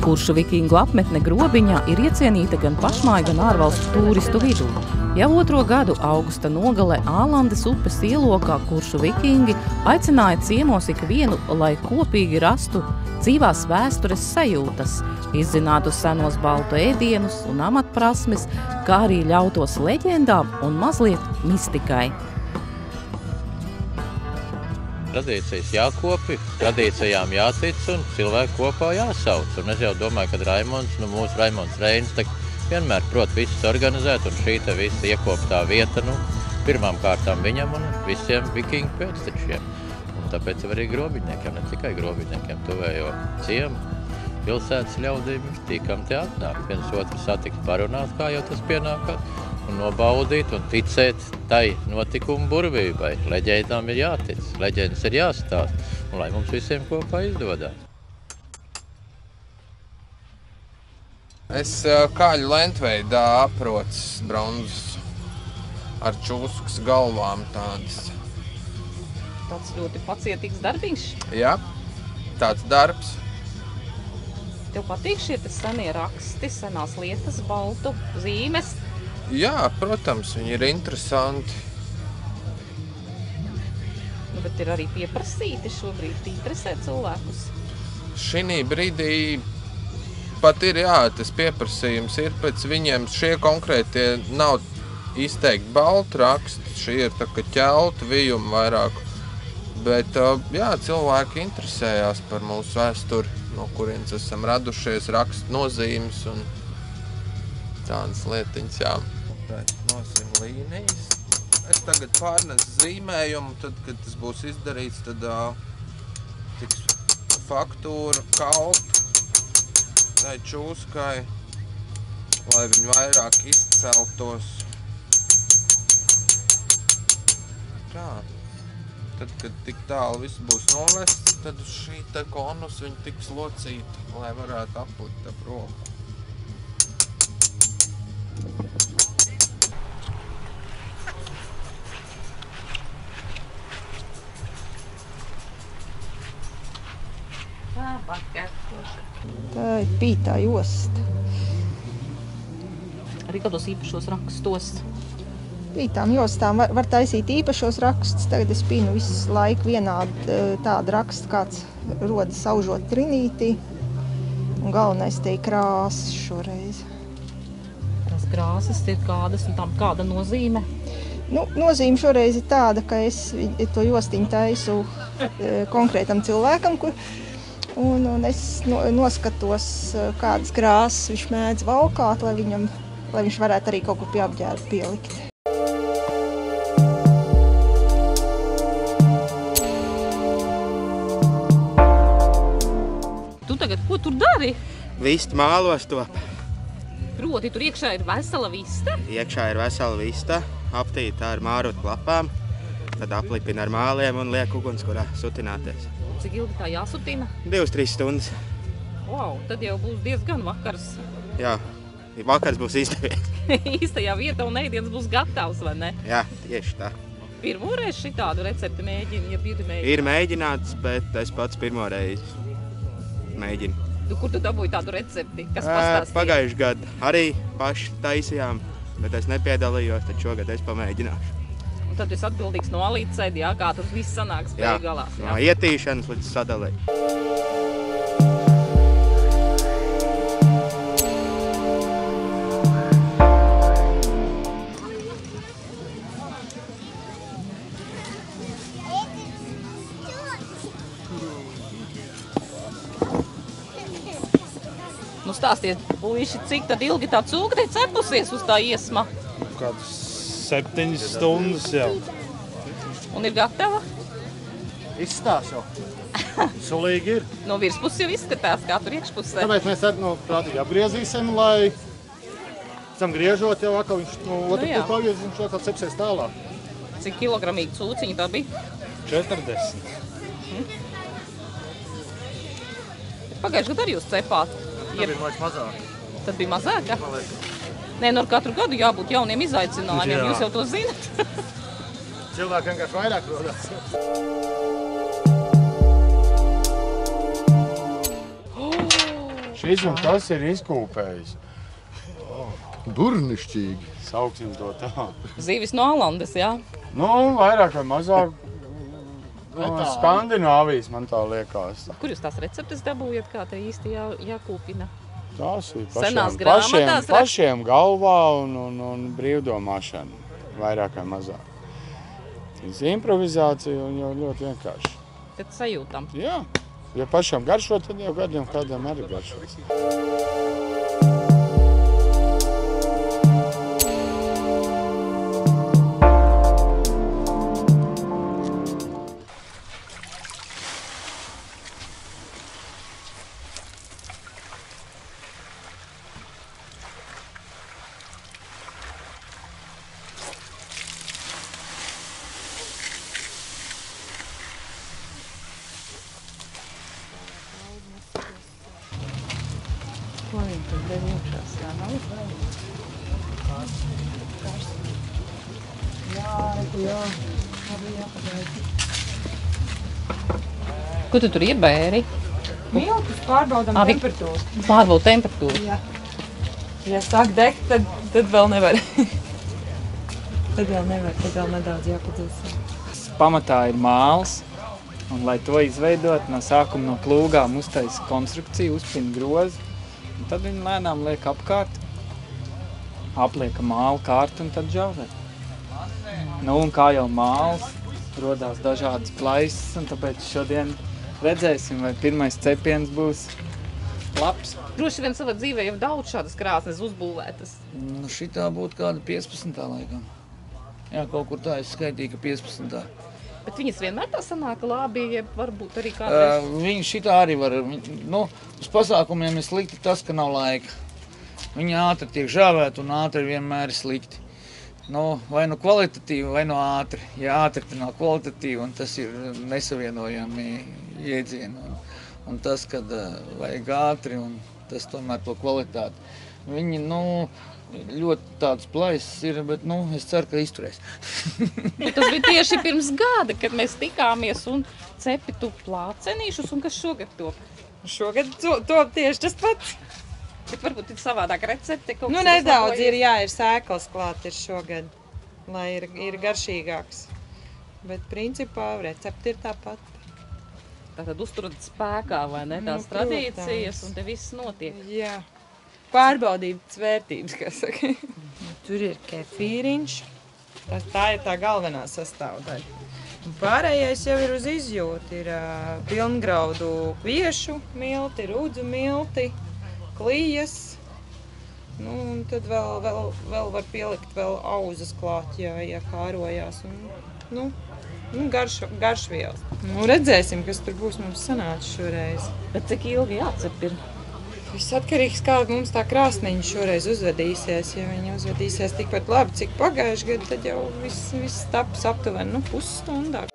Kuršu vikingu apmetne Grobiņā ir iecienīta gan pašmāju, gan ārvalstu tūristu vidū. Jau 2. gadu augusta nogalē Ālandes upes ielokā kuršu vikingi aicināja ciemos ikvienu, lai kopīgi rastu dzīvās vēstures sajūtas, izzinātu senos baltu ēdienus un amatprasmes, kā arī ļautos leģendām un mazliet mistikai. Tradīcijas jākopi, tradīcijām jātic un cilvēku kopā jāsauc. Un es jau domāju, ka Raimonds, mūsu Raimonds Reinis, vienmēr prot visus organizēt, un šī te visa iekoptā vieta, pirmām kārtām viņam un visiem vikingu pēctečiem. Un tāpēc arī grobiņniekiem, ne tikai grobiņniekiem, tuvējo ciemu, pilsētas ļaudīm tīkam te atnāk. Viens otru satikt, parunāt, kā jau tas pienākās, un nobaudīt un ticēt tai notikumu burvībai. Leģendām ir jātic, leģendas ir jāstāst, un lai mums visiem kopā izdodās. Es kāļu lentveidā aprocis bronzas ar čūskas galvām tādas. Tāds ļoti pacietīgs darbiņš. Jā, tāds darbs. Tev patīk šie senie raksti, senās lietas, baltu zīmes? Jā, protams, viņi ir interesanti. Bet ir arī pieprasīti šobrīd interesē cilvēkus. Šī brīdī pat ir, jā, tas pieprasījums ir pēc viņiem. Šie konkrētie nav izteikti baltu raksti, šie ir tā kā ķeltu vijumi vairāk. Bet, jā, cilvēki interesējās par mūsu vēsturi, no kurienes esam radušies, rakstu nozīmes un tādas lietiņas, jā. Nozīm līnijas. Es tagad pārnesu zīmējumu, tad, kad tas būs izdarīts, tad tiks faktūra kalt tai čūskai, lai viņi vairāk izceltos. Tā. Tad, kad tik tālu viss būs novests, tad šī te konus viņi tiks locīta, lai varētu aplikt ap roku. Tā ir pītā josta. Arī kādos īpašos rakstos? Pītām jostām var taisīt īpašos rakstus. Tagad es pīnu visu laiku vienādi tādu rakstu, kāds rodas aužot trinītī. Un galvenais te ir krāsas šoreiz. Tās krāsas ir kādas un tam kāda nozīme? Nozīme šoreiz ir tāda, ka es to jostiņu taisu konkrētam cilvēkam, un es noskatos, kādas krāsas viņš mēdz valkāt, lai viņš varētu arī kaut ko pie apģērba pielikt. Tu tagad ko tur dari? Vista mālos top. Proti, tur iekšā ir vesela vista? Iekšā ir vesela vista, aptīta ar mārotu klapām, tad aplipina ar māliem un liek ugunskurā sutināties. Cik ilgi tā jāsutina? 2-3 stundas. Wow, tad jau būs diezgan vakars. Jā, vakars būs izdevies. Īstajā vietā un ēdiens būs gatavs, vai ne? Jā, tieši tā. Pirmoreiz šitādu recepti mēģini, ja biji mēģināt? Ir mēģināts, bet es pats pirmoreiz mēģinu. Kur tu dabūji tādu recepti? Kas pastāstīja? Pagājuši gadu arī paši taisījām, bet es nepiedalījos, tad šogad es pamēģināšu. Un tad esi atbildīgs no līdz sēdi, jā, kā tas viss sanāks beig galās. Jā, no ietīšanas līdz sadalē. Stāstiet, puiši, cik tad ilgi tā cūka te cepusies uz tā iesma? Kādas 7 stundas jau. Un ir gatava? Izstās jau. Sulīgi ir. No virspuses jau izskatās, kā tur iekšpusē. Tāpēc mēs prātīgi apgriezīsim, lai tam griežot jau atkal viņš no otru jā. pusi pagriez, viņš atkal cepsies tālāk. Cik kilogramīgi cūciņi tā bija? 40. Pagājušajā gadā arī jūs cepāt. Tā bija laiks mazāk. Tad bija mazāk, ja? Nē, no katru gadu jābūt jauniem izaicinājumiem, Jā. jūs jau to zinat. Cilvēki vienkārši vairāk rodās. Šis un tas ir izkūpējis. Burnišķīgi. Sauksim to tā. Zīvis no Alandes, jā? Nu, vairāk vai mazāk no Skandināvijas, man tā liekas. Kur jūs tās receptes dabūjat, kā te īsti jākūpina? Tās ir Senās grāmatās pašiem galvā un brīvdomāšana. Vairāk vai mazāk. Tas improvizācija un jau ļoti vienkārši. Tad sajūtam. Jā, ja pašam garšo, tad jau kādam arī garšo. Ko viņi tur dēļ iekšās, jā, nav? Ko tu tur iebēri? Miltus pārbaudām Abi. temperatūru. Pārbaud temperatūru. Jā. Ja sāk degt, tad vēl nevar. Tad vēl nedaudz jāpadzīst. Pamatā ir māls, un lai to izveidot, no sākuma no plūgām uztaisa konstrukciju, uzpina grozi, un tad viņi lēnām liek apkārt, aplieka mālu kārtu un tad žāvē. Nu, un kā jau māls, rodās dažādas plaisas, un tāpēc šodien redzēsim, vai pirmais cepiens būs labs. Droši vien savā dzīvē jau daudz šādas krāsnes uzbūvētas. Nu, šitā būtu kāda 15. laikam. Jā, kaut kur tā es skaitīju, ka 15. Bet viņas vienmēr tā sanāk labi, ja varbūt arī kādreiz. Viņi šitā arī var, nu, uz pasākumiem ir slikti tas, ka nav laika. Viņi ātri tiek žāvēti un ātri vienmēr ir slikti. Nu, vai nu kvalitatīvi, vai nu ātri. Ja ātri, tad nav kvalitatīvi, un tas ir nesavienojami jēdzieni. Un tas, kad vajag ātri, un tas tomēr to kvalitāti. Viņi, nu, ļoti tādas plaisas ir, bet, nu, es ceru, ka izturēs. Tas bija tieši pirms gada, kad mēs tikāmies un cepi tu plācenīšus, un kas šogad top? Šogad top tieši tas pats. Bet varbūt ir savādāk recepte, kaut Nu, kas nedaudz ir, uzlabojies. jā, ir sēklas klāt ir šogad, lai ir garšīgāks. Bet, principā, recepte ir tāpat. Tātad uzturat spēkā, vai ne, tās Nu, tradīcijas, protams. un te viss notiek. Jā. Pārbaudītas vērtības, kā saka. Tur ir kefīriņš. Tā ir tā galvenā sastāvdaļa. Un pārējais jau ir uz izjūtu. Ir pilngraudu kviešu milti, rudzu milti, klijas. Nu, un tad vēl var pielikt vēl auzas klāt, ja kārojās. Un, garšvielas. Nu, redzēsim, kas tur būs mums sanācis šoreiz. Bet cik ilgi jācep ir? Viss atkarīgs, kā mums tā krāsniņa šoreiz uzvedīsies. Ja viņi uzvedīsies tikpat labi, cik pagājuši gadu, tad jau viss taps aptuveni pusstundā.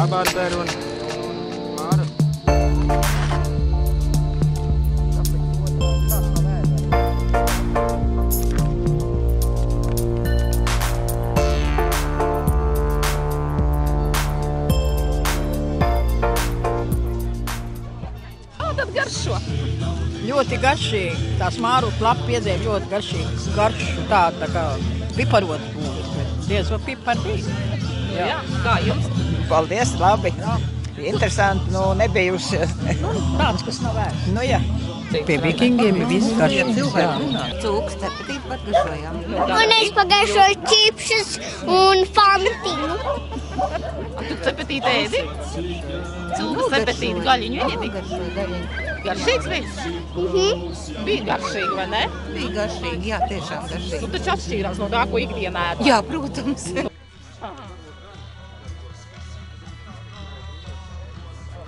Barbēr un Māra. Kā tad garšo? Ļoti garšīgi. Tās mārūtu lapu piedzēja ļoti garšīgi. Garšu tā kā piparot būs, bet diez vai pipar bija. Jā. Kā jums? Paldies, labi. Interesanti, nu, nebijusi. Tāds, kas nav vērts. Nu, jā. Pie vikingiem ir viss garšīgs. Cūkas cepetīt pat garšojām. Un es pagaršoju čipšus un fantiņu. Tu cepetīt ēdi? Cūkas cepetīt gaļiņu ēdi? Garšīgs bija? Bija garšīgi, vai ne? Bija garšīgi, jā, tiešām garšīgi. Tu taču atšķīrās no tā, ko ikdienā ēd. Jā, protams.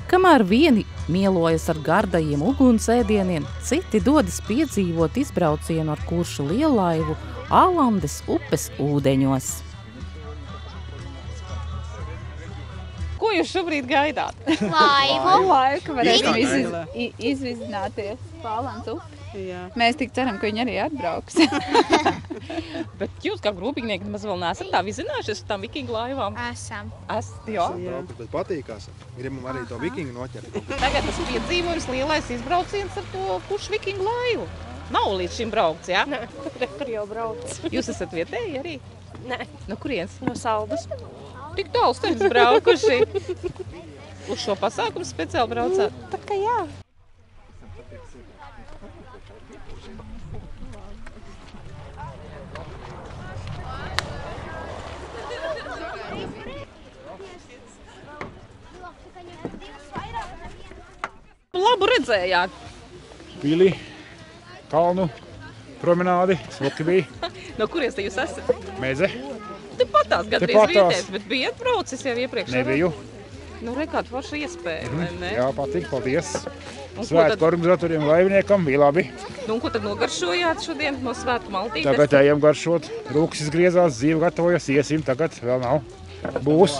Kamēr vieni mielojas ar gardajiem ugunsēdieniem, citi dodas piedzīvot izbraucienu ar kuršu liellaivu Ālandes upes ūdeņos. Ko jūs šobrīd gaidāt? Laivu, ka varēsim izvizināties pa Ālandes upi. Mēs tik ceram, ka viņi arī atbrauks. Bet jūs kā grūpīgnieki nemaz vēl neesat tā vizinājušies uz tām vikingu laivām? Esam. Jā? Bet patīkās. Gribam arī to vikingu noķert. Tagad tas piedzīvojums lielais izbrauciens ar to kuršu vikingu laivu. Nav līdz šim braukts, jā? Nē, kur jau brauc. Jūs esat vietēji arī? Nē. No kurienes? No Saldus. Tik tālu starp braukuši. Uz šo pasākumu speciāli braucāt? Tā kā jā. Labu redzējāt. Pili, kalnu, promenādi, smuki bija. No kurienes te jūs esat? Meze. Tepatās gandrīz vietējais, bet bijat braucis jau iepriekš? Nebiju. Nu, rekāda forša iespēja, vai ne? Jā, patīk, paldies. Svētku organizatoriem laiviniekam bija labi. Nu, un ko tad nogaršojāt šodien no svētku maltītes? Tagad ejam garšot. Rūks izgriezās, dzīve gatavojas, iesim tagad, vēl nav. Būs.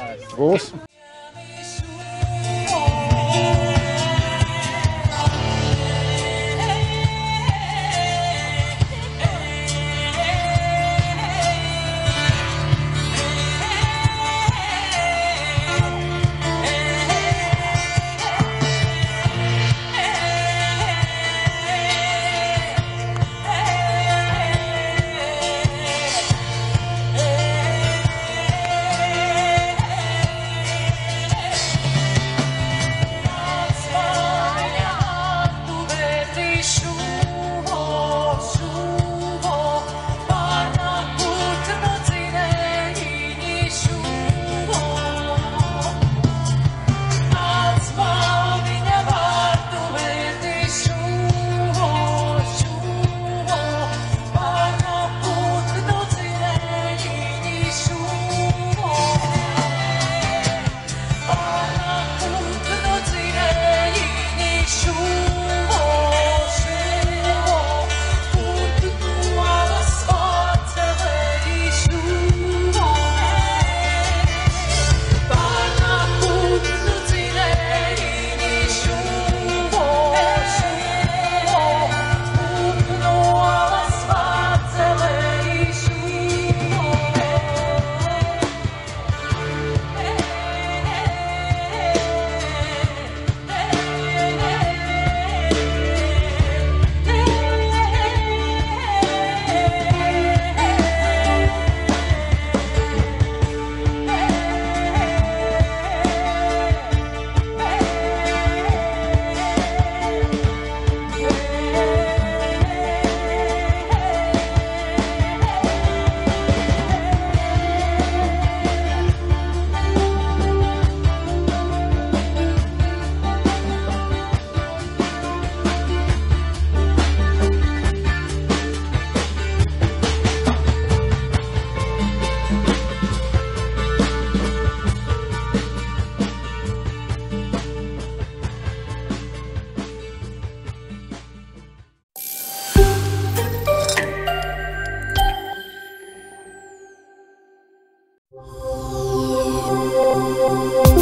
Thank you.